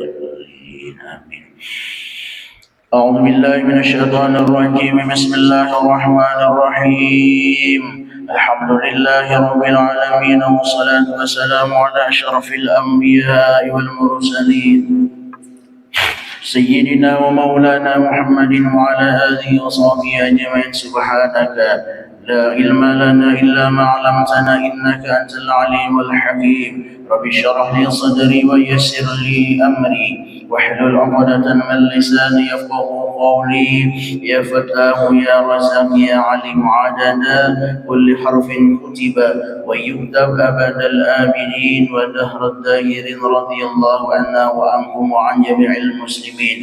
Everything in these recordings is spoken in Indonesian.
الضالين آمين. أعوذ بالله من الشيطان الرجيم. بسم الله الرحمن الرحيم. الحمد لله رب العالمين، والصلاة والسلام على أشرف الأنبياء والمرسلين سيدنا ومولانا محمد وعلى آله وصحبه أجمعين. سبحانك لا علم لنا إلا ما علمتنا إنك أنت العليم الحكيم. رب اشرح لي صدري ويسر لي أمري واحلل عقدة من لساني يفقه قولي. يا فتاه يا رزاق يا عليم عدد كل حرف كتب ويكتب أبد الآبدين ودهر الداهرين. رضي الله عنا وعنكم وعن جميع المسلمين.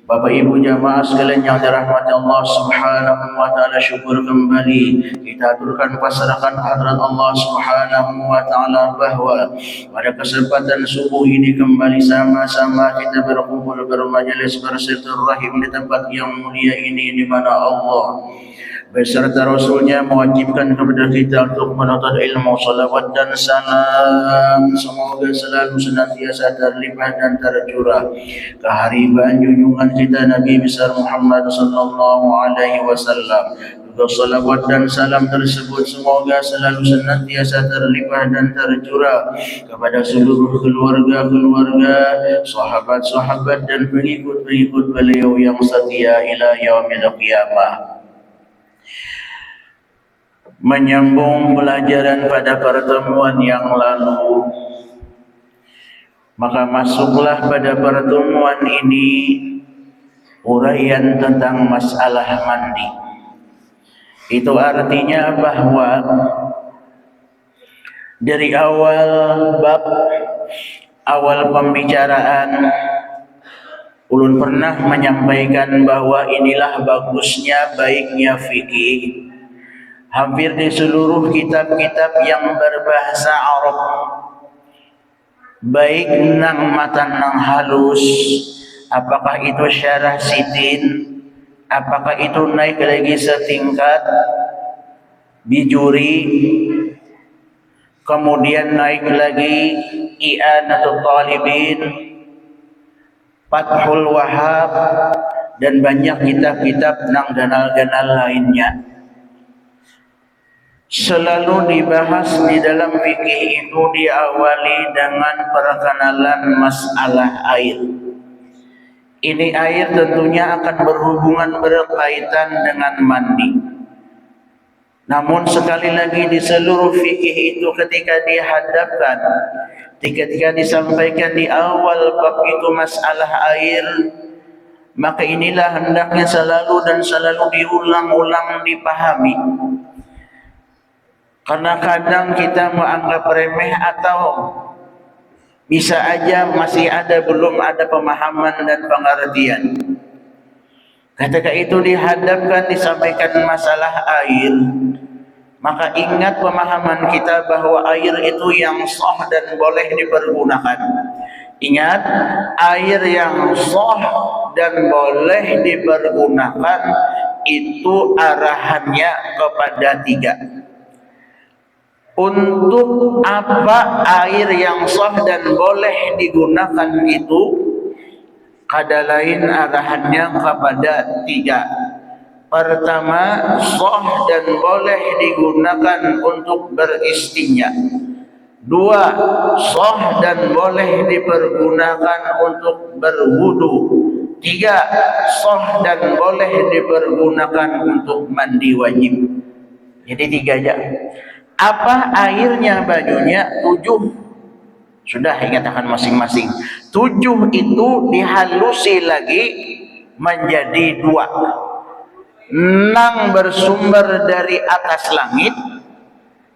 Bapak Ibu jamaah sekalian yang dirahmati Allah Subhanahu wa taala, syukur kembali kita aturkan pasrahkan hadirat Allah Subhanahu wa taala bahwa pada kesempatan subuh ini kembali sama-sama kita berkumpul bermajelis bersilaturahim di tempat yang mulia ini, di mana Allah beserta Rasulnya mewajibkan kepada kita untuk menuntut ilmu. Salawat dan salam semoga selalu senantiasa terlimpah dan tercurah keharibaan junjungan kita Nabi besar Muhammad sallallahu alaihi wasallam. Juga salawat dan salam tersebut semoga selalu senantiasa terlimpah dan tercurah kepada seluruh keluarga-keluarga, sahabat-sahabat dan pengikut-pengikut beliau yang setia ila yaumil qiyamah. Menyambung pelajaran pada pertemuan yang lalu, maka masuklah pada pertemuan ini uraian tentang masalah mandi. Itu artinya bahwa dari awal bab, awal pembicaraan, ulun pernah menyampaikan bahwa inilah bagusnya, baiknya fikih. Hampir di seluruh kitab-kitab yang berbahasa Arab, baik nang matan nang halus, apakah itu syarah sitin, apakah itu naik lagi setingkat bijuri, kemudian naik lagi i'anatul talibin, Fathul Wahhab, dan banyak kitab-kitab nang ganal-ganal lainnya. Selalu dibahas di dalam fikih itu diawali dengan perkenalan masalah air. Ini air tentunya akan berhubungan berkaitan dengan mandi. Namun sekali lagi di seluruh fikih itu ketika dihadapkan, ketika disampaikan di awal bab itu masalah air, maka inilah hendaknya selalu dan selalu diulang-ulang dipahami. Karena kadang kita menganggap remeh atau bisa aja masih belum ada pemahaman dan pengertian. Ketika itu dihadapkan, disampaikan masalah air, maka ingat pemahaman kita bahwa air itu yang sah dan boleh dipergunakan. Ingat, air yang sah dan boleh dipergunakan itu arahannya kepada tiga. Untuk apa air yang sah dan boleh digunakan itu, kada lain arahannya kepada tiga. Pertama, sah dan boleh digunakan untuk beristinja. Dua, sah dan boleh dipergunakan untuk berwudu. Tiga, sah dan boleh dipergunakan untuk mandi wajib. Jadi tiga aja. Apa airnya, bajunya? 7. Sudah ingatakan masing-masing. 7 itu dihalusi lagi menjadi 2. Nang bersumber dari atas langit,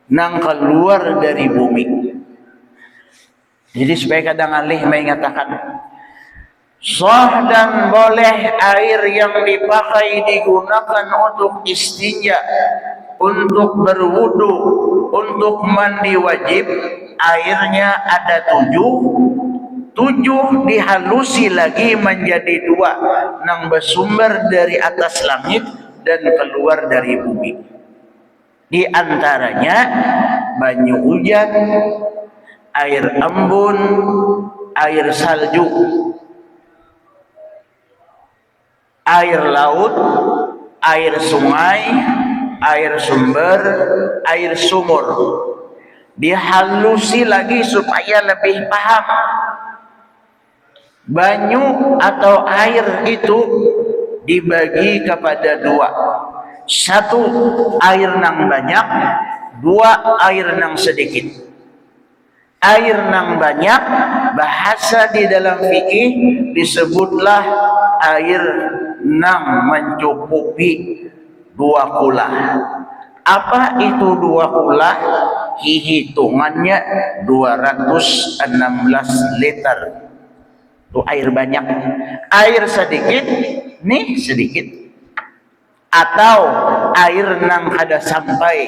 nang keluar dari bumi. Jadi supaya kadang alih mengatakan sah dan boleh air yang dipakai digunakan untuk istinja, untuk berwudu, untuk mandi wajib, airnya ada 7. 7 dihalusi lagi menjadi 2, nang bersumber dari atas langit dan keluar dari bumi. Di antaranya banyu hujan, air embun, air salju, air laut, air sungai, air sumber, air sumur. Dihalusi lagi supaya lebih paham. Banyu atau air itu dibagi kepada dua. Satu, air nang banyak. Dua, air nang sedikit. Air nang banyak, bahasa di dalam fikih disebutlah air nang mencukupi 2 kulah. Apa itu 2 kulah? Hitungannya 216 liter. Itu air banyak. Air sedikit, nih sedikit. Atau air nang ada sampai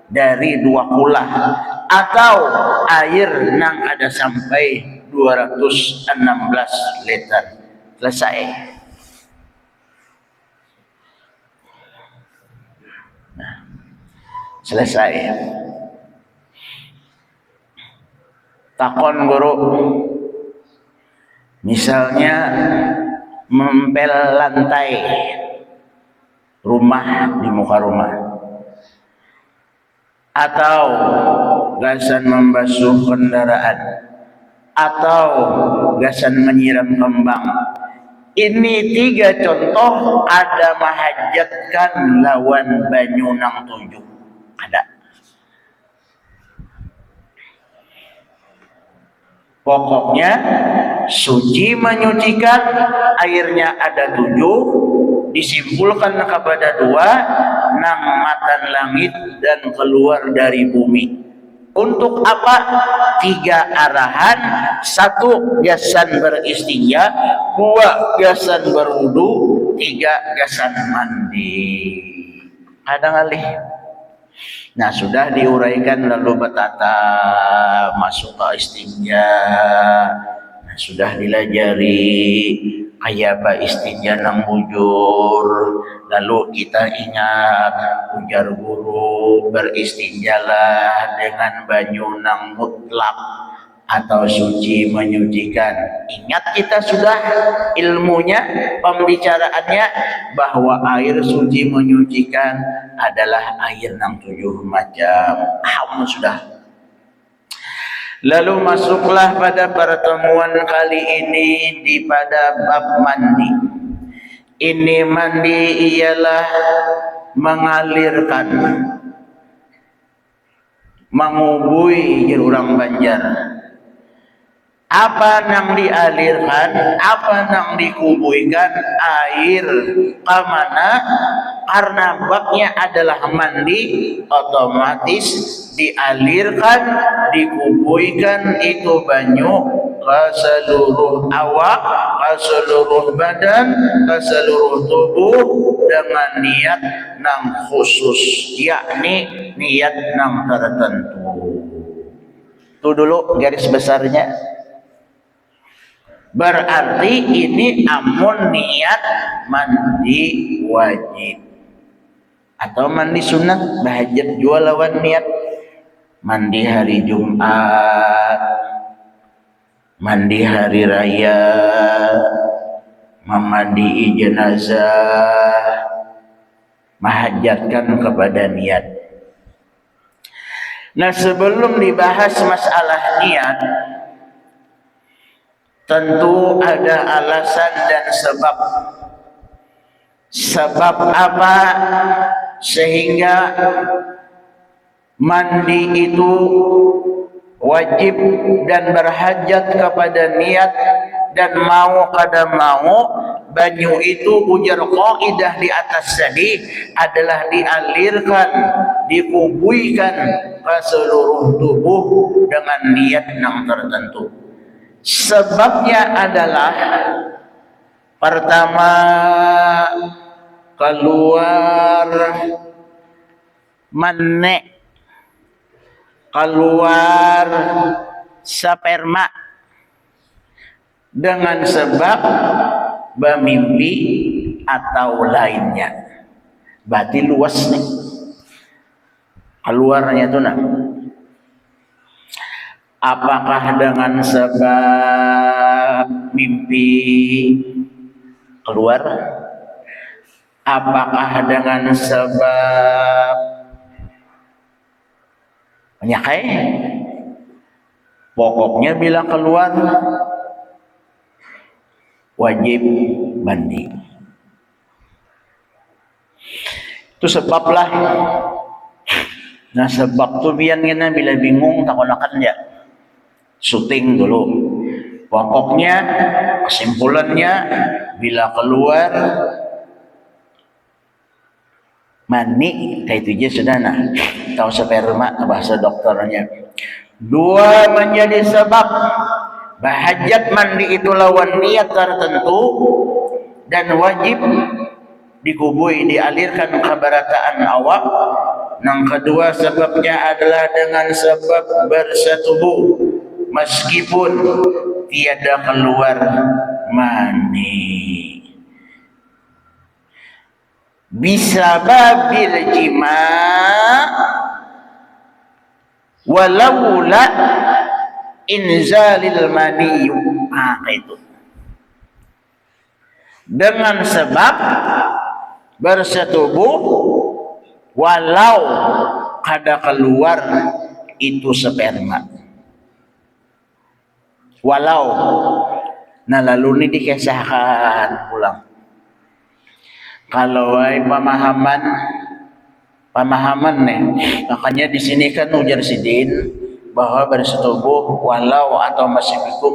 dari 2 kulah. Atau air nang ada sampai 216 liter. Selesai. Nah, selesai. Takon guru, misalnya mempel lantai rumah, di muka rumah, atau gasan membasuh kendaraan, atau gasan menyiram kembang. Ini 3 contoh ada mahajatkan lawan banyu nang 7. Ada. Pokoknya suci menyucikan, airnya ada 7, disimpulkan kepada 2, nang matan langit dan keluar dari bumi. Untuk apa? 3 arahan. 1, gasan beristinja. 2, gasan berwudu. 3, gasan mandi. Ada ngalih. Nah, sudah diuraikan lalu betata masuk ke istinja. Nah, sudah dilajari kayak istinja nang bujur. Lalu kita ingat ujar guru, beristinjalah dengan banyu nang mutlak atau suci menyucikan. Ingat kita sudah ilmunya, pembicaraannya, bahwa air suci menyucikan adalah air nang 7 macam. Sudah. Lalu masuklah pada pertemuan kali ini pada bab mandi. Ini mandi ialah mengalirkan, mengubui orang Banjar. Apa nang dialirkan, apa nang dikubuikan, air kemana? Karena babnya adalah mandi, otomatis dialirkan, dikubuikan itu banyu ke seluruh awak, ke seluruh badan, ke seluruh tubuh dengan niat nang khusus, yakni niat nang tertentu. Itu dulu garis besarnya. Berarti ini amun niat mandi wajib atau mandi sunat, bahajat jua lawan niat. Mandi hari Jumat, mandi hari raya, memandi jenazah, mahajatkan kepada niat. Nah, sebelum dibahas masalah niat, tentu ada alasan dan sebab. Sebab apa sehingga mandi itu wajib dan berhajat kepada niat, dan mau kada mau banyu itu ujar kaidah di atas tadi adalah dialirkan, dikubuikan ke seluruh tubuh dengan niat yang tertentu. Sebabnya adalah pertama, keluar menek, keluar sperma dengan sebab bermimpi atau lainnya. Berarti luas nih keluarnya tuh nah. Apakah dengan sebab mimpi keluar? Apakah dengan sebab menyakai? Pokoknya bila keluar wajib mandi. Itu sebablah. Nah sebab tu biar kita bila bingung tak konakan ya syuting dulu. Pokoknya kesimpulannya bila keluar mani kayak itu aja sudah nah. Tahu sperma bahasa dokternya. Dua menjadi sebab. Bahajat mandi itu lawan niat tertentu dan wajib dikubui dialirkan keberataan awak. Yang kedua sebabnya adalah dengan sebab bersetubuh meskipun tiada keluar mani. Bisa babil jima walaula inzalil mani. Itu dengan sebab bersetubuh walau kada keluar itu sperma. Walau nah lalu ini dikisahkan pulang. Kalau pemahaman nih, makanya di sini kan ujar sidin bahwa bersetubuh walau atau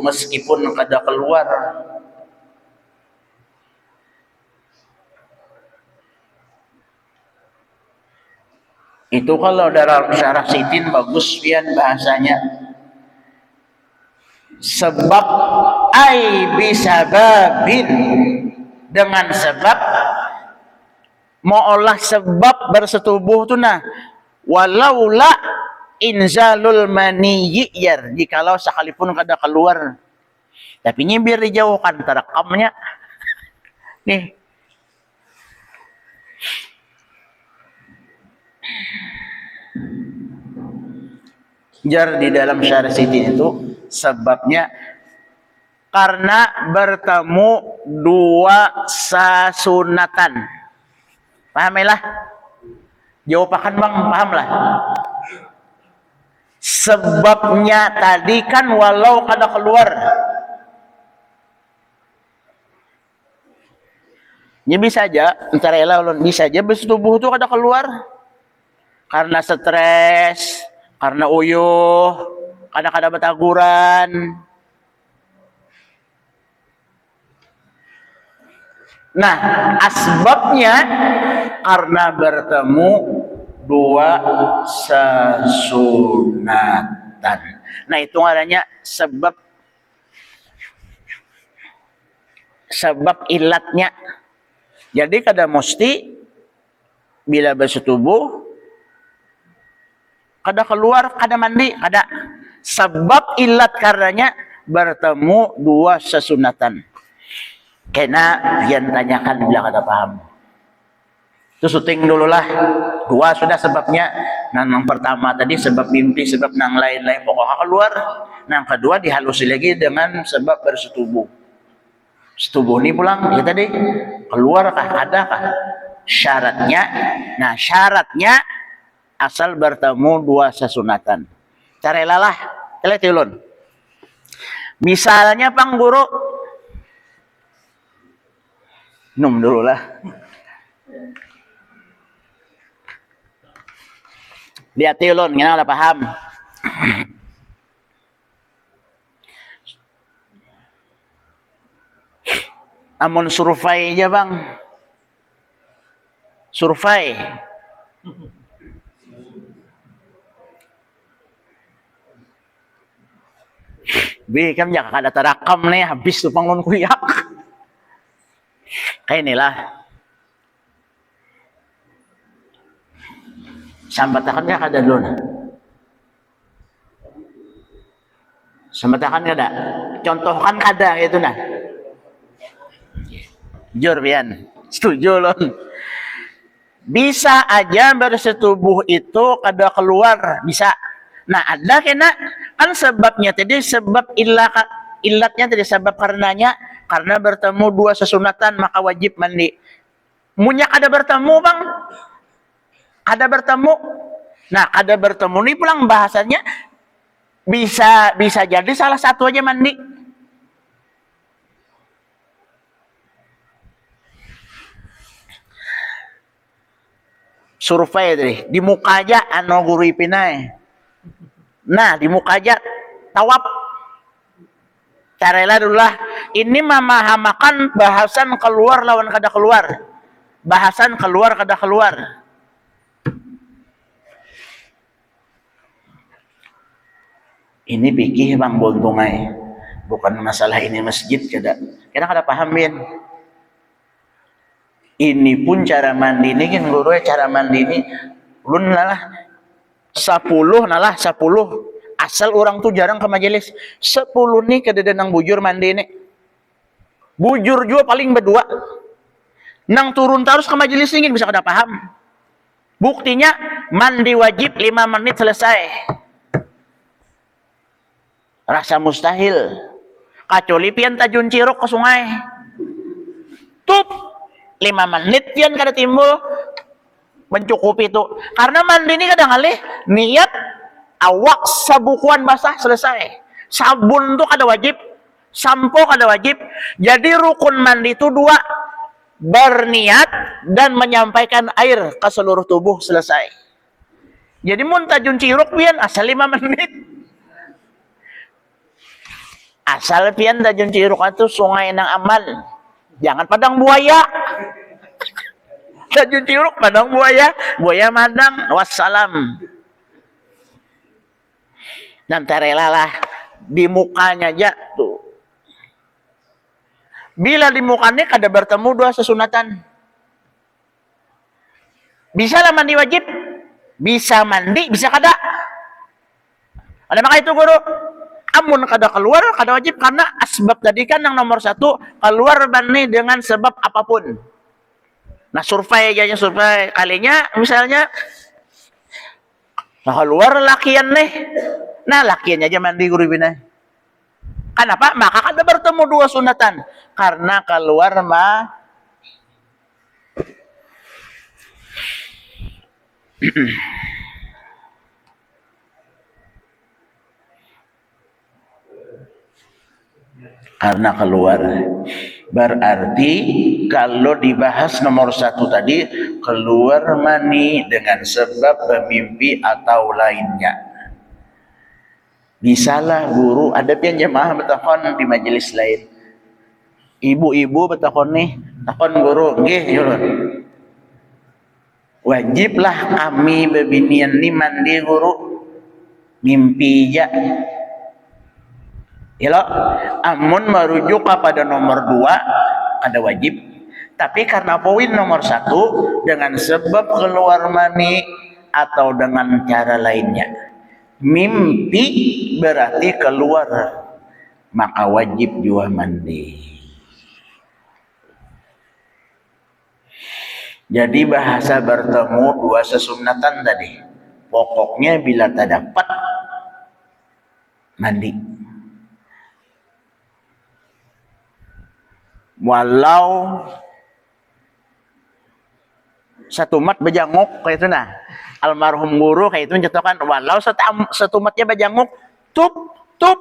meskipun kada keluar. Itu kalau dalam syarah sidin bagus pian bahasanya. Sebab ai bisababin dengan sebab mau olah sebab bersetubuh tu nah walaula inzalul maniyyi yar jikalau sekalipun kada keluar tapi ini biar dijauhkan terekamnya nih jar di dalam syarah sidin itu sebabnya karena bertemu dua sasunatan. Pahamilah? Jawabakan bang, pahamlah. Sebabnya tadi kan walau kada keluar. Ya bisa aja, antara ulun bisa aja bersetubuh itu kada keluar. Karena stres, karena uyuh, kada betaguran. Nah, asbabnya karena bertemu dua sesunatan. Nah, itu adanya sebab ilatnya. Jadi kada mesti bila bersetubuh kada keluar, kada mandi, kada. Sebab ilat karenanya bertemu dua sesunatan. Kena pian tanyakan bila kada paham. Itu syuting dulu lah. Dua sudah sebabnya. Nah, yang pertama tadi sebab mimpi, sebab nang lain-lain pokoknya keluar. Nah, yang kedua dihalusi lagi dengan sebab bersetubuh. Setubuh ini pulang, ya tadi keluar kah, ada kah? Syaratnya, nah syaratnya asal bertemu dua sesunatan. Carelalah, teletilun. Misalnya pang guru, minum dulu lah. Lihat tilun, kita udah paham. Amun survei aja bang. Survei. Bi kan ya kada terakam nih habis tuh pangun kuyak. Kayak inilah. Sambatakan ka kada dulu. Sambatakan kada. Contohkan kada itu nah. Jujur pian. Setuju lon. Bisa aja bersetubuh itu kada keluar, bisa. Nah, ada kena kan sebabnya tadi sebab ilatnya tadi sebab karenanya karena bertemu dua sesunatan maka wajib mandi. Munyak ada bertemu bang, ada bertemu. Nah, ada bertemu ini pulang bahasanya bisa jadi salah satu aja mandi. Survei tadi di muka aja anu guru ipinai. Nah, di muka aja tawab. Carela dulu lah. Ini memahamakan bahasan keluar lawan kada keluar. Bahasan keluar kada keluar. Ini pikir bang bontongai. Bukan masalah ini masjid kada. Kita kada pahamin. Ini pun cara mandi ini kan guru cara mandi ini ulun lah 10 nalah 10 asal orang tuh jarang ke majelis 10 nih kedede nang bujur mandi ini bujur juga paling berdua nang turun terus ke majelis ini bisa kada paham buktinya mandi wajib 5 menit selesai rasa mustahil kecuali pian tajun cirok ke sungai tup 5 menit pian kada timbul mencukupi itu karena mandi ini kadang alih niat awak sabukuan basah selesai sabun tuh kada wajib sampo kada wajib jadi rukun mandi itu 2 berniat dan menyampaikan air ke seluruh tubuh selesai jadi mun tajun ciruk pian asal 5 menit asal pian tajun ciruk itu sungai nang aman jangan padang buaya tajun ciruk padang buaya madang wassalam dan terelalah di mukanya aja tuh bila di mukanya kada bertemu 2 sesunatan bisa lah mandi wajib bisa mandi bisa kada ada maka itu guru amun kada keluar kada wajib karena asbab tadi kan yang nomor 1 keluar mandi dengan sebab apapun. Nah survei kalinya misalnya nah keluar lakian nih nah lakiannya aja mandi guru bina kenapa maka kada bertemu 2 sunatan karena keluar karena keluar berarti kalau dibahas nomor 1 tadi keluar mani dengan sebab bermimpi atau lainnya bisalah guru ada pian jemaah betakon di majelis lain ibu-ibu betakon nih takon guru nggih yulun wajiblah kami bebinian ni mandi guru mimpi ya Yalo, amun merujuk kepada nomor 2 ada wajib. Tapi karena poin nomor 1 dengan sebab keluar mani atau dengan cara lainnya. Mimpi berarti keluar maka wajib juga mandi. Jadi bahasa bertemu 2 sesunatan tadi. Pokoknya bila tak dapat mandi. Walau satu mat bejanguk kayak itu nah almarhum guru kayak itu mencontohkan walau satu matnya bejanguk tup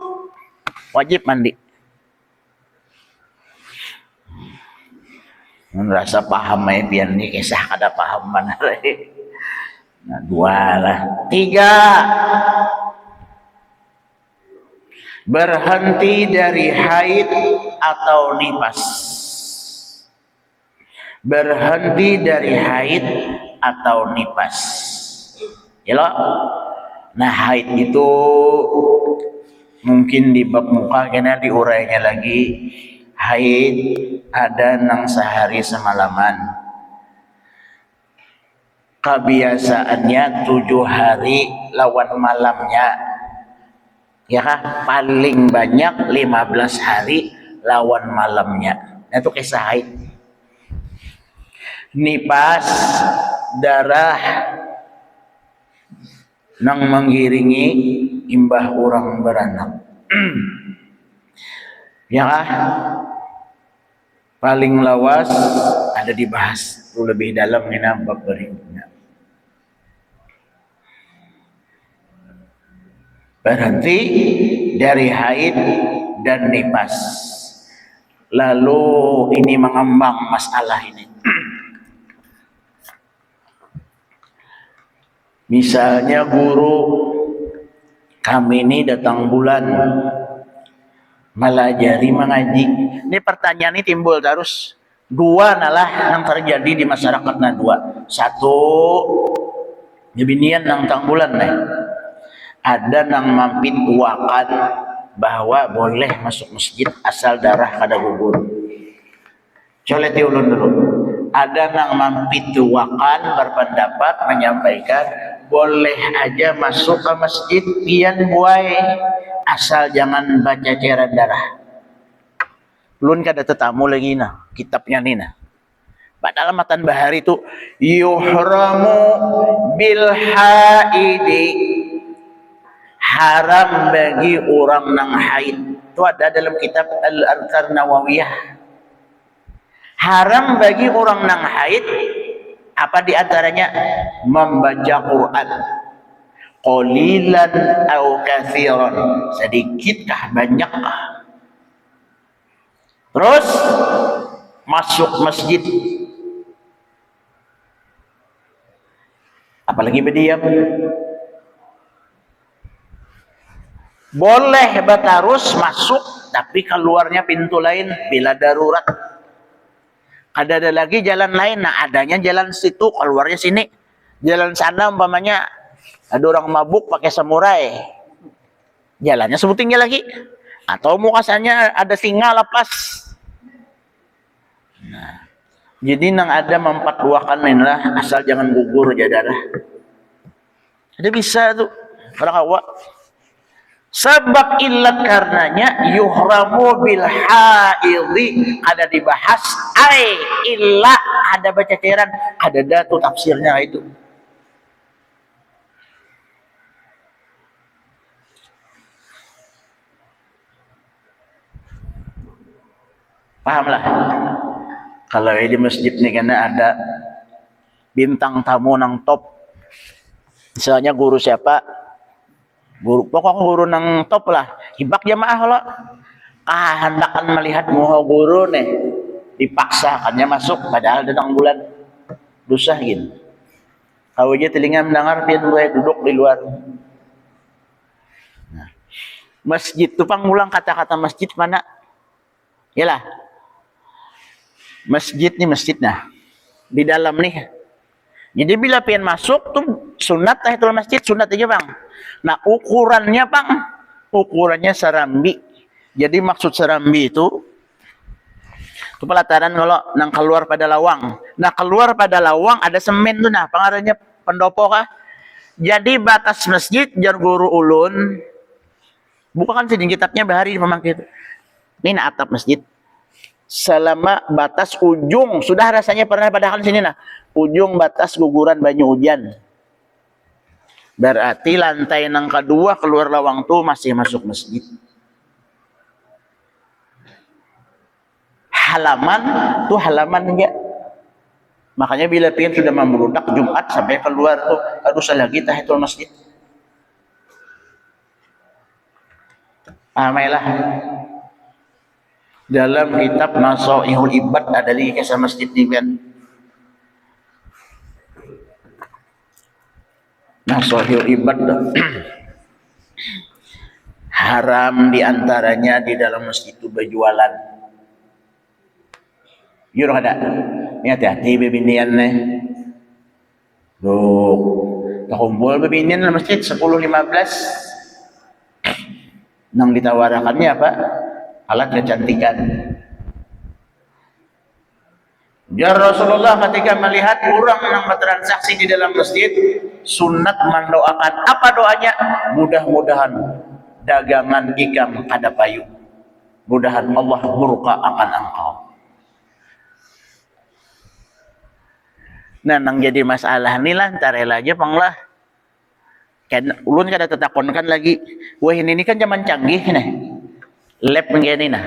wajib mandi merasa paham ya pian nih kisah kada paham mana nah 2 lah 3 berhenti dari haid atau nifas. Berhenti dari haid atau nifas. Ya loh. Nah haid itu mungkin di bab muka kena diurainya lagi. Haid ada nang sehari semalaman. Kebiasaannya 7 hari lawan malamnya. Ya kah? Paling banyak 15 hari lawan malamnya. Itu kisah haid. Nifas darah nang menggiringi imbah orang beranak. Ya, paling lawas ada dibahas lebih dalam ini bab berikutnya. Berhenti dari haid dan nifas. Lalu ini mengembang masalah ini. Misalnya guru kami ini datang bulan melajari mengaji. Ini pertanyaan ini timbul terus. Dua nalah yang terjadi di masyarakat nah dua. Satu, jebinian nang tang bulan nih. Ada nang mampit uakan bahwa boleh masuk masjid asal darah kada gugur. Colet ulun dulu. Ada nang mampit uakan berpendapat menyampaikan boleh aja masuk ke masjid pian buai asal jangan baca cairan darah. Ulun kada tetamu lagi nah kitabnya nih nah. Padahal matan bahari itu yuhramu bil haidi, haram bagi orang nang haid. Itu ada dalam kitab Al-Adhkar Nawawiyah. Haram bagi orang nang haid apa diantaranya membaca Quran. Qalilan au katsiran, sedikitkah banyakkah. Terus masuk masjid. Apalagi berdiam. Boleh batarus masuk tapi keluarnya pintu lain bila darurat. Ada lagi jalan lain, nah adanya jalan situ keluarnya sini. Jalan sana umpamanya ada orang mabuk pakai samurai. Jalannya sebutingnya lagi. Atau mukasanya ada singa lepas. Nah, jadi nang ada mempatuakan inilah asal jangan gugur aja darah. Ada bisa tuh orang awak. Sebab ilat karenanya yuhramu bil haidhi ada dibahas ai illa ada baca cairan ada datu tafsirnya itu. Pahamlah. Kalau di masjid nih karena ada bintang tamu nang top. Misalnya guru siapa? Pokok guru nang top lah. Hibak jamaah lah. Hendakan melihat muha guru nih. Dipaksakannya masuk padahal datang bulan. Dosa gitu. Tahu aja telinga mendengar dia duduk di luar. Nah. Masjid tu pang ulang kata-kata masjid mana? Yalah. Masjid nih masjid nah. Di dalam nih. Jadi bila pian masuk tuh sunat tahiyatul masjid sunat aja bang. Nah ukurannya bang, ukurannya serambi. Jadi maksud serambi itu pelataran kalau nang keluar pada lawang. Nah keluar pada lawang ada semen tuh nah pengarahnya pendopo kah. Jadi batas masjid jar guru ulun. Bukan sedikit kitabnya bahari memang gitu. Ini nah atap masjid. Selama batas ujung sudah rasanya pernah padahal sini nah ujung batas guguran banyu hujan berarti lantai yang kedua keluar lawang tuh masih masuk masjid. Halaman tuh halaman enggak, makanya bila pian sudah membludak Jumat sampai keluar tuh harus lagi tahiyatul masjid. Amailah dalam kitab Nasaihul Ibad ada lagi kisah masjid ni kan. Nasaihul Ibad haram diantaranya di dalam masjid itu berjualan. Yur ada. Ini hati-hati bebinian nih. Loh, kumpul bebinian dalam masjid 10-15. Nang ditawarkannya apa? Alat kecantikan. Ya Rasulullah ketika melihat orang yang bertransaksi di dalam masjid, sunat mendoakan apa doanya? Mudah-mudahan dagangan ikam kada payu. Mudahan Allah murka akan engkau. Nah, nang jadi masalah ni lah, ntar aja panglah. Kan ulun kada tetakonkan lagi. Wah ini kan zaman canggih nih. Lab begini nah,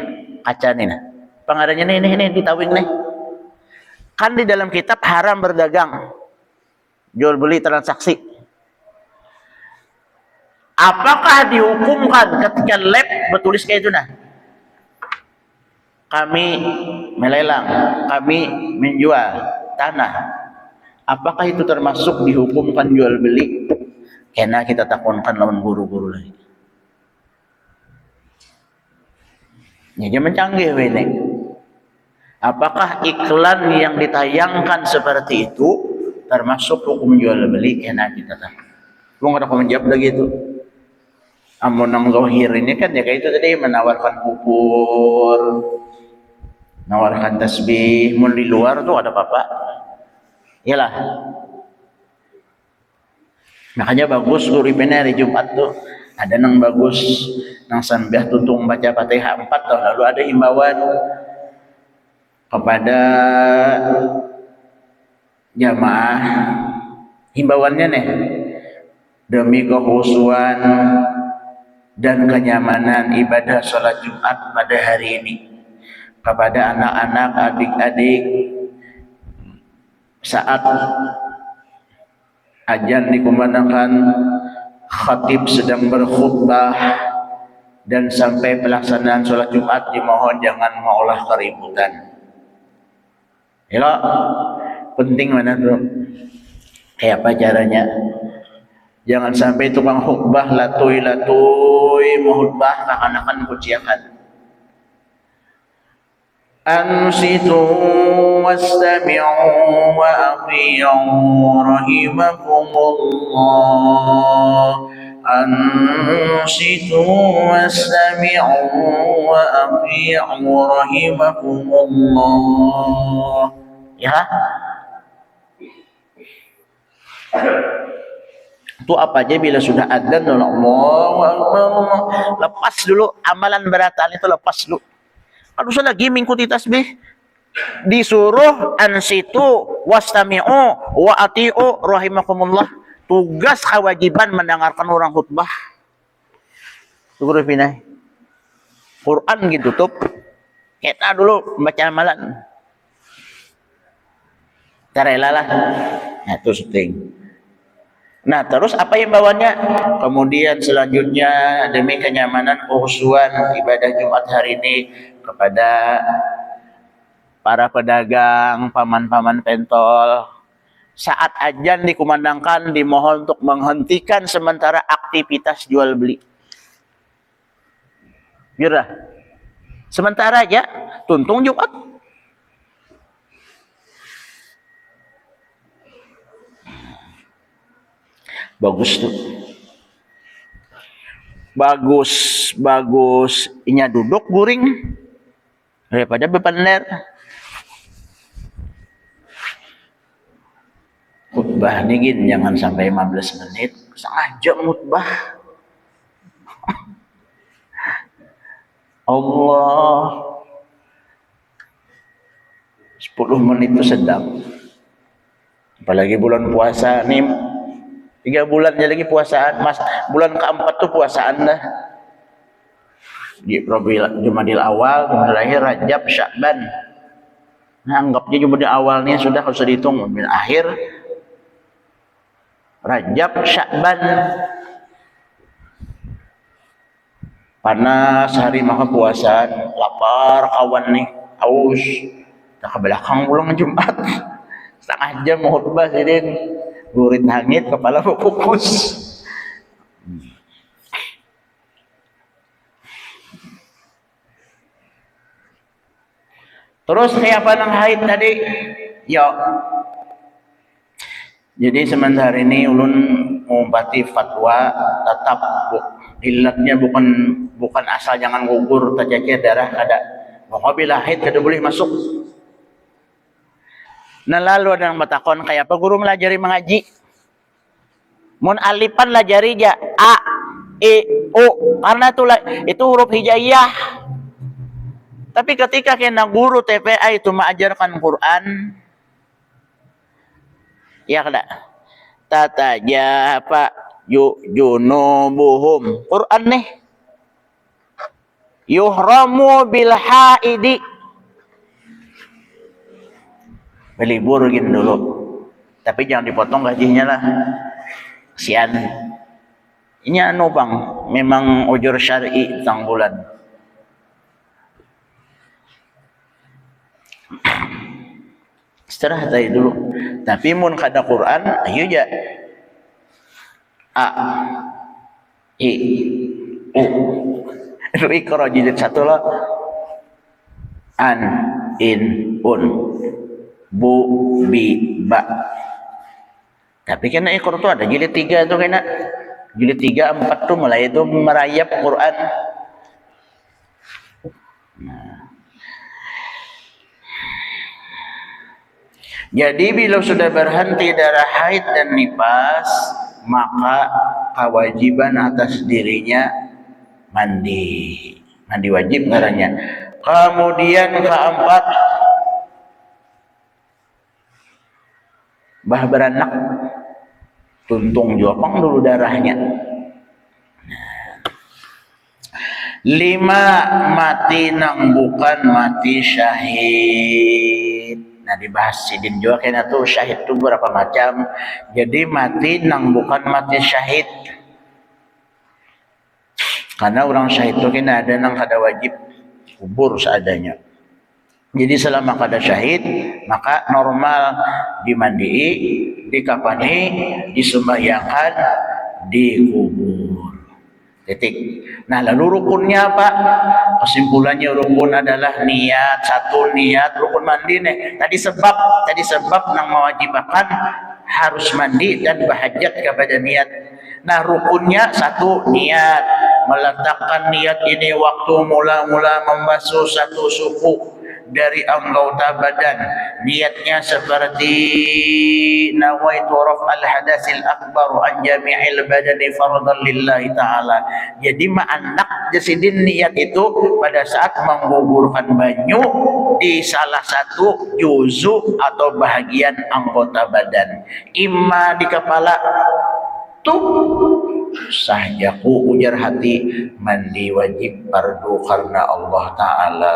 kaca nih nah. Pengarannya ini ditawing nih. Kan di dalam kitab haram berdagang, jual beli transaksi. Apakah dihukumkan ketika lab bertulis kayak itu nah? Kami melelang, kami menjual tanah. Apakah itu termasuk dihukumkan jual beli? Karena kita takonkan lawan guru-guru lagi. Ya zaman canggih ini. Apakah iklan yang ditayangkan seperti itu termasuk hukum jual beli? Karena kita tahu. Lu nggak ada menjawab lagi itu. Amun nang zahir ini kan ya kayak itu tadi menawarkan bubur, menawarkan tasbih, mun di luar tuh ada apa-apa. Iyalah. Makanya bagus guru IPN hari Jumat tuh ada nang bagus nang sambil tutung baca Fatihah 4 tahun lalu ada himbauan kepada jamaah, himbauannya nih demi kehusuan dan kenyamanan ibadah sholat Jumat pada hari ini kepada anak-anak, adik-adik saat azan dikumandangkan, khatib sedang berkhutbah dan sampai pelaksanaan sholat Jumat dimohon jangan mengolah keributan. Ya, penting mana bro? Kayak apa caranya? Jangan sampai tukang khutbah latui mau khutbah akan kuciakan. Ansitu wastami'u wa ati'u rahimakumullah. Ansitu wastami'u wa ati'u rahimakumullah. Ya. Itu apa aja bila sudah adzan Allahu Akbar, lepas dulu amalan beratan itu, lepas dulu. Kalau sudah lagi mengikuti tasbih disuruh ansitu wastami'u wa ati'u rahimakumullah, tugas kewajiban mendengarkan orang khutbah. Tunggu pinai Quran gitu tutup kita dulu membaca amalan carelalah. Nah itu syuting. Nah terus apa yang bawanya? Kemudian selanjutnya demi kenyamanan kehusuan ibadah Jumat hari ini kepada para pedagang, paman-paman pentol, saat azan dikumandangkan dimohon untuk menghentikan sementara aktivitas jual beli. Biarlah sementara aja tuntung Jumat. Bagus tuh. Bagus. Inya duduk guring daripada bepander. Khutbah nih gin, jangan sampai 15 menit, setengah jam khutbah. Allah 10 menit itu sedap. Apalagi bulan puasa nih. 3 bulan aja lagi puasaan, mas. Bulan keempat tuh puasaan dah. Di Jumadil awal, Jumadil akhir, Rajab, Sya'ban. Nah, anggapnya Jumadil awalnya sudah harus dihitung. Jumadil akhir, Rajab, Sya'ban. Panas hari maka puasaan, lapar kawan nih, haus. Tak ke belakang pulang Jumat. Setengah jam mau khutbah sidin. Gurit hangit, kepala fokus. Terus kayak apa nang haid tadi? Yo. Jadi sementara ini ulun mengumpati fatwa tetap ilatnya bukan asal jangan gugur terjadi darah kada. Apabila haid kada boleh masuk. Nah lalu ada yang bertakon kayak apa guru melajari mengaji? Mun alipan lajari ja A, E, O karena itu huruf hijaiyah. Tapi ketika kena guru TPA itu mengajarkan Quran, ya kada tata ja apa junubuhum. Quran nih. Yuhramu bil haidi. Belibur gini dulu. Tapi jangan dipotong gajinya lah. Kasihan. Ini anu bang, memang ujur syar'i tentang bulan. Istirahat aja dulu. Tapi mun kada Quran, ayo ja. A, I, U. Itu ikro jilid 1 lah. An, in, un. Bu, bi, ba. Tapi kena ikro tuh ada jilid 3 tuh kena. Jilid 3, 4 tuh mulai itu merayap Quran. Jadi bila sudah berhenti darah haid dan nifas, maka kewajiban atas dirinya mandi. Mandi wajib ngarannya. Kemudian keempat, bah beranak. Tuntung jopang dulu darahnya. 5, mati nang bukan mati syahid. Nah dibahas sidin juga kayaknya tuh syahid tuh berapa macam. Jadi mati nang bukan mati syahid. Karena orang syahid tuh kayaknya ada nang kada wajib kubur seadanya. Jadi selama kada syahid maka normal dimandii, dikafani, disembahyangkan, dikubur. Titik. Nah lalu rukunnya apa? Kesimpulannya rukun adalah niat. 1 niat rukun mandi nih. Tadi sebab nang mewajibkan harus mandi dan berhajat kepada niat. Nah rukunnya 1 niat. Meletakkan niat ini waktu mula-mula membasuh 1 suku dari anggota badan. Niatnya seperti nawaitu raf'al hadasil akbar an jami'il badani fardhan lillahi ta'ala. Jadi ma'anak jasidin niat itu pada saat menggugurkan banyu di salah satu juzu atau bahagian anggota badan. Imma di kepala tuh sahjaku ujar hati mandi wajib fardu karena Allah Ta'ala.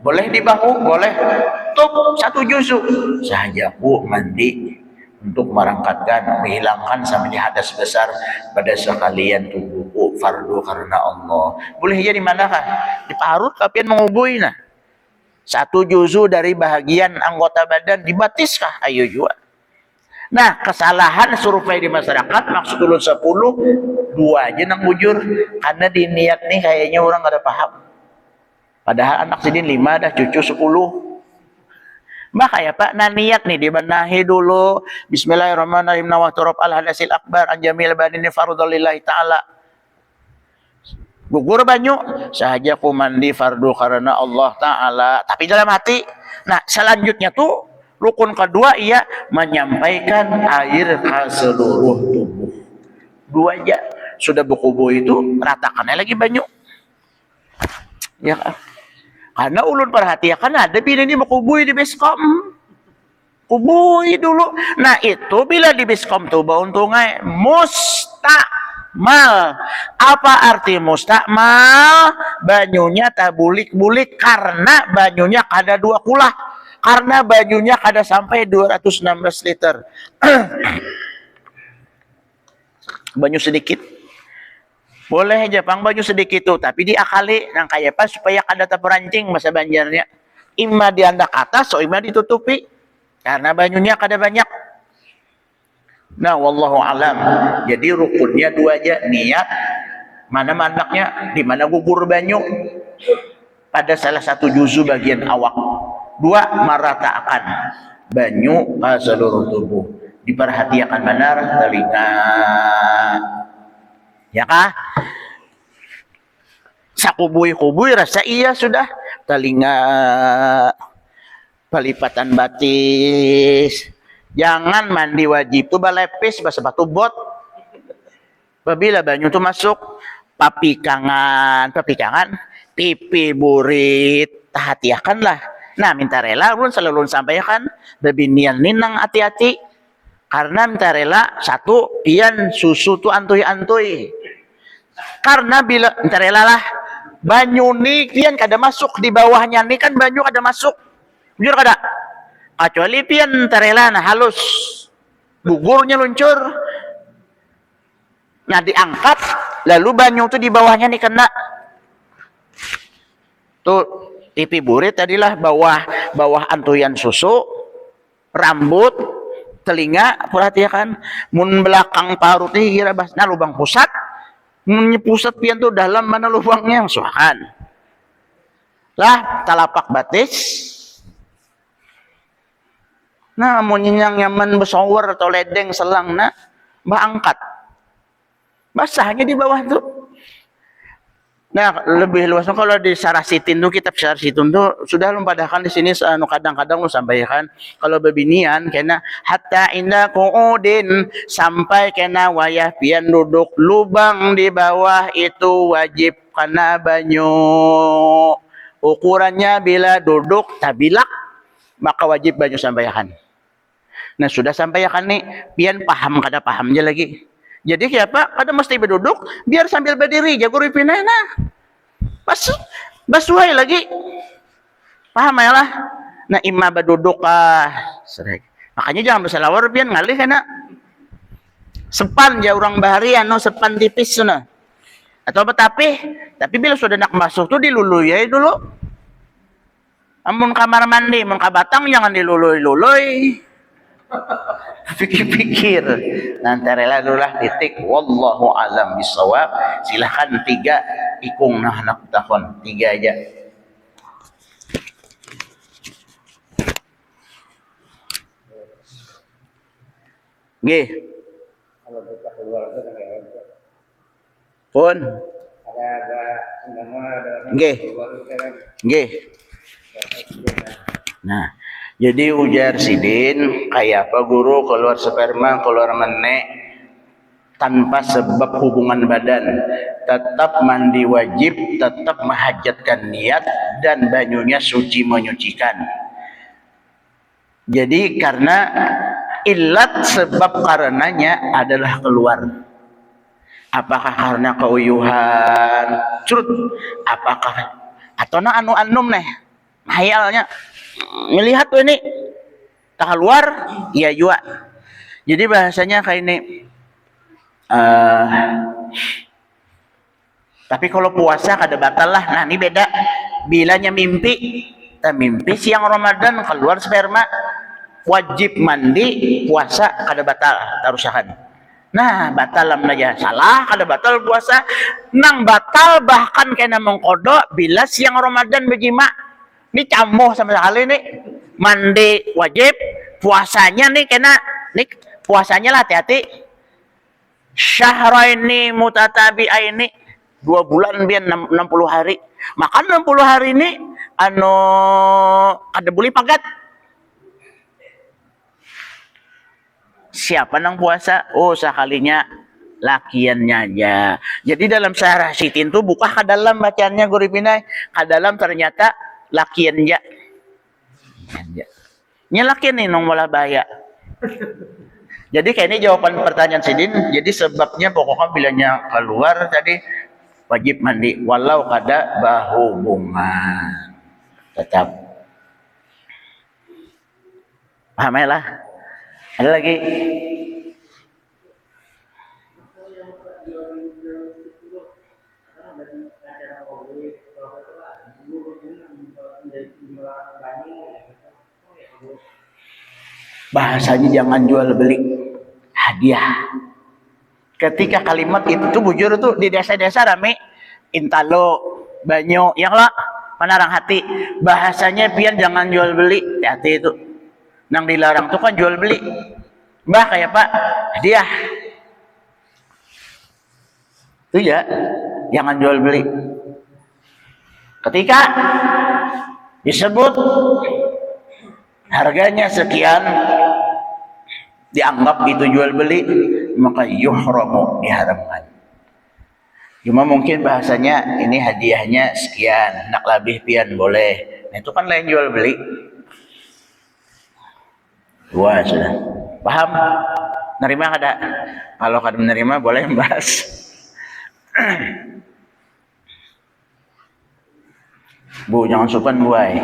Boleh di bahu, boleh tuh 1 juzu sahjaku mandi untuk merangkatkan, menghilangkan sampai hadas besar pada sekalian tubuhku fardu karena Allah. Boleh jadi manakah? Diparut kapian mengubui nah 1 juzu dari bahagian anggota badan dibatiskah? Ayo juga. Nah, kesalahan survei di masyarakat maksud ulun 10, 2 aja nang bujur karena di niat nih kayaknya orang gak ada paham. Padahal anak sidin 5 dah cucu 10. Maka ya Pak, nah niat nih dibenahi dulu. Bismillahirrahmanirrahim. Nawaitu raf'al hadasil akbar an jamil badani fardhu lillahi ta'ala. Gugur banyu sahaja ku mandi fardu karena Allah Ta'ala. Tapi dalam hati. Nah, selanjutnya tuh rukun kedua ia menyampaikan air ke seluruh tubuh. 2 aja. Sudah berkubu itu ratakannya lagi banyu. Ya kan? Karena ulun perhatikan ada bila ini berkubui di beskom. Kubui dulu. Nah itu bila di beskom tuh bauntungnya mustakmal. Apa arti mustakmal? Banyunya tak bulik-bulik karena banyunya kada 2 kulah. Karena banyunya kada sampai 216 liter. Banyu sedikit. Boleh aja pang baju sedikit tuh, tapi diakali nang kaya pas supaya kada terperancing masa banjarnya. Ima diandak atas, so ima ditutupi. Karena banyunya kada banyak. Nah, wallahu alam. Jadi rukunnya 2 aja, niat mana manaknya, di mana gugur banyu pada salah 1 juzu bagian awak. 2 meratakan banyu ke seluruh tubuh. Diperhatikan benar telinga. Ya kah? Sakubui-kubui rasa iya sudah. Telinga, pelipatan batis. Jangan mandi wajib tuh balepis sepatu bot. Apabila banyu tuh masuk, papikangan, pipi burit, hati-hatikanlah. Nah, minta rela ulun selalu sampaikan, bebinian ninang hati-hati. Karena minta rela satu, pian susu tuh antui-antui. Karena bila minta rela lah, banyu nih pian kada masuk di bawahnya nih kan banyu kada masuk. Jujur kada? Kecuali pian minta rela nah halus. Bugurnya luncur. Nah diangkat, lalu banyu tuh di bawahnya nih kena. Tuh TV burit tadilah bawah antuyan susu, rambut, telinga, perhatikan. Mun belakang parut nih kira basna lubang pusat. Mun pusat pian tuh dalam mana lubangnya suahan. Lah talapak batis. Nah mun yang nyaman besower atau ledeng selang na, mbah angkat. Basahnya di bawah tuh. Nah, lebih luas kalau di Sarasitin tuh, kitab Sarasitin tuh sudah lumpadahkan di sini kadang-kadang lu sampaikan kalau bebinian kena hatta inda qu'udin sampai kena wayah pian duduk lubang di bawah itu wajib kena banyu. Ukurannya bila duduk tabilak maka wajib banyu sampaikan. Nah, sudah sampaikan nih, pian paham kada pahamnya lagi. Jadi siapa? Kada mesti berduduk, biar sambil berdiri jago ripinai nah. Basuhai lagi. Paham ya lah. Nah, imma berduduk serek. Makanya jangan berselawar pian ngalih kana. Sepan ja urang baharian no sepan tipis sana. Atau apa tapi bila sudah nak masuk tuh dilului dulu. Amun kamar mandi, mun kabatang jangan dilului-lului. Pikir-pikir. Nanti rela dulu lah titik. Wallahu alam bisawab. Silahkan 3 ikung nah nak tahun 3 aja. Nggih. Kalau kita keluar itu pun nggih. Nggih. Nah, jadi ujar Sidin, kayak apa guru keluar sperma, keluar menek tanpa sebab hubungan badan, tetap mandi wajib, tetap menghajatkan niat dan banyunya suci menyucikan. Jadi karena ilat sebab karenanya adalah keluar. Apakah karena keuyuhan, curut, apakah atau na anu-anum nih, hayalnya melihat tuh ini tak keluar, iya juga. Jadi bahasanya kayak ini. Tapi kalau puasa kada batal lah. Nah ini beda. Bilanya mimpi siang Ramadan keluar sperma, wajib mandi, puasa kada batal, tarusakan. Nah batal aja salah, kada batal puasa. Nang batal bahkan kena mengkodok bila siang Ramadan berjima. Ini camuh sama sekali nih. Mandi wajib, puasanya nih kena nih puasanya lah hati-hati. Syahraini mutatabi'aini 2 bulan biar 60 hari. Makan 60 hari ini ada boleh pagat. Siapa nang puasa? Oh, sekalinya lakiannya aja. Jadi dalam syarah sitin tuh buka ke dalam bacaannya guru pinai. Ke dalam ternyata lakian ja. Nyelakin nih nong malah bahaya. Jadi kayak ini jawaban pertanyaan Sidin. Jadi sebabnya pokoknya bilanya keluar tadi wajib mandi walau kada berhubungan. Tetap. Paham ya lah? Ada lagi? Bahasanya jangan jual beli, hadiah. Ketika kalimat itu tuh bujur tuh di desa-desa rame intalo banyo yang lah penarang hati. Bahasanya pian jangan jual beli, hati itu. Nang dilarang tuh kan jual beli. Mbah kayak Pak, hadiah. Itu ya, jangan jual beli. Ketika disebut harganya sekian, dianggap itu jual beli, maka yuhramu, diharamkan. Cuma mungkin bahasanya ini hadiahnya sekian, nak lebih pian boleh. Nah, itu kan lain jual beli. Wah, sudah paham? Nerima kada? Kalau kada menerima boleh membahas. Bu, jangan sopan buai.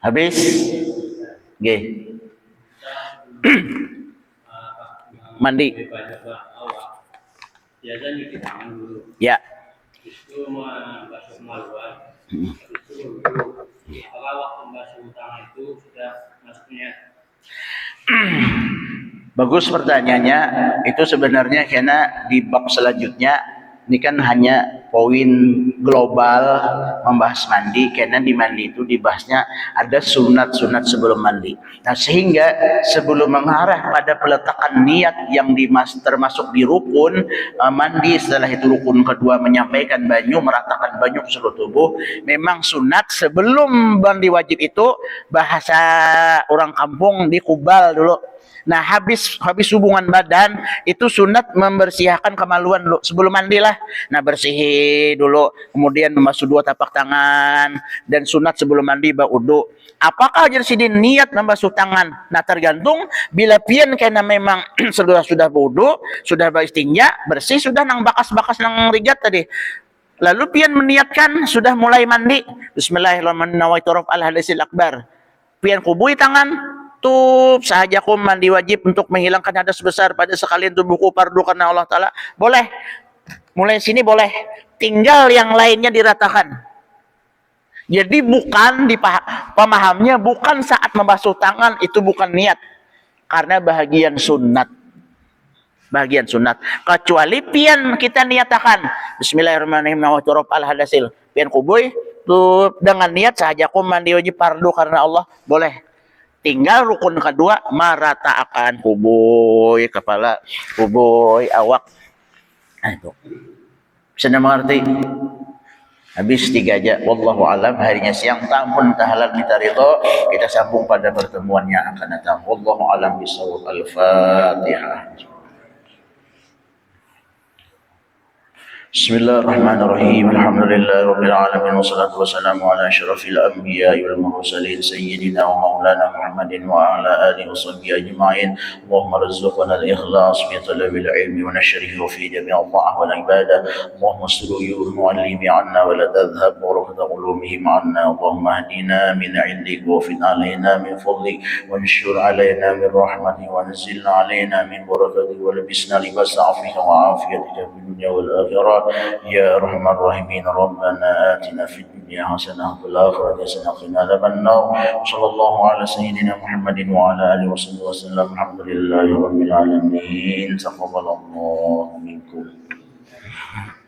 Habis? G. Mandi. Biasanya nyuci tangan dulu. Ya. Itu membasuh kemaluan. Itu apakah waktu membasuh tangan itu sudah masuknya? Bagus pertanyaannya. Itu sebenarnya karena di bab selanjutnya ini kan hanya poin global membahas mandi, karena di mandi itu dibahasnya ada sunat-sunat sebelum mandi. Nah, sehingga sebelum mengarah pada peletakan niat yang termasuk di rukun mandi, setelah itu rukun kedua menyampaikan banyu, meratakan banyu ke seluruh tubuh, memang sunat sebelum mandi wajib itu bahasa orang kampung dikubal dulu. Nah, habis hubungan badan itu sunat membersihkan kemaluan dulu sebelum mandi lah. Nah, bersihi dulu, kemudian membasuh 2 tapak tangan, dan sunat sebelum mandi baudu. Apakah jadi sidin niat membasuh tangan? Nah, tergantung bila pian karena memang sudah wudu, sudah beristinja, bersih, sudah nang bakas-bakas nang rigat tadi. Lalu pian meniatkan sudah mulai mandi. Bismillahirrahmanirrahim. Nawaitu raf'al hadasil akbar. Pian kubui tangan. Sahajakum mandi wajib untuk menghilangkan hadas besar pada sekalian tubuhku fardu karena Allah Ta'ala. Boleh. Mulai sini boleh. Tinggal yang lainnya diratakan. Jadi bukan pemahamnya bukan saat membasuh tangan itu bukan niat. Karena bahagian sunat. Bahagian sunat. Kecuali pian kita niatakan. Bismillahirrahmanirrahim. Nawaitu raf'al hadasil. Pian kubuy. Dengan niat sahajakum mandi wajib fardu karena Allah. Boleh. Tinggal rukun kedua meratakan kubuy, kepala, kubuy, awak. Nah, itu. Bisa mengerti? Habis 3 aja. Wallahu alam. Harinya siang. Tampun tahalal kita ridho. Kita sambung pada pertemuan yang akan datang. Wallahu alam bisawab. Al-Fatihah. Bismillahirrahmanirrahim. Alhamdulillah rabbil alamin wassalatu wassalamu ala asyrafil anbiya'i wal mursalin sayyidina wa maulana Muhammadin wa ala alihi washabbihi ajma'in. Allahumma rizqna al-ikhlas fi talabil ilmi wa nashrihi wa fi jami' al-ta'ah wal ibadah. Allahumma astur muallimi 'anna wa la tadhhab wa qulubihim 'anna. Allahumma hdina min 'indik wa fin 'alaina min fadlik wa anshur 'alaina min rahmatik wa anzilna 'alaina min barakatik wa labisna libas 'afwika wa 'afiyatika fid dunya wal akhirah. يا أرحم الراحمين ربنا آتنا في الدنيا حسنة وفي الآخرة حسنة وقنا عذاب النار وصلى الله على سيدنا محمد وعلى آله وصحبه وسلم الحمد لله رب العالمين تقبل الله منكم.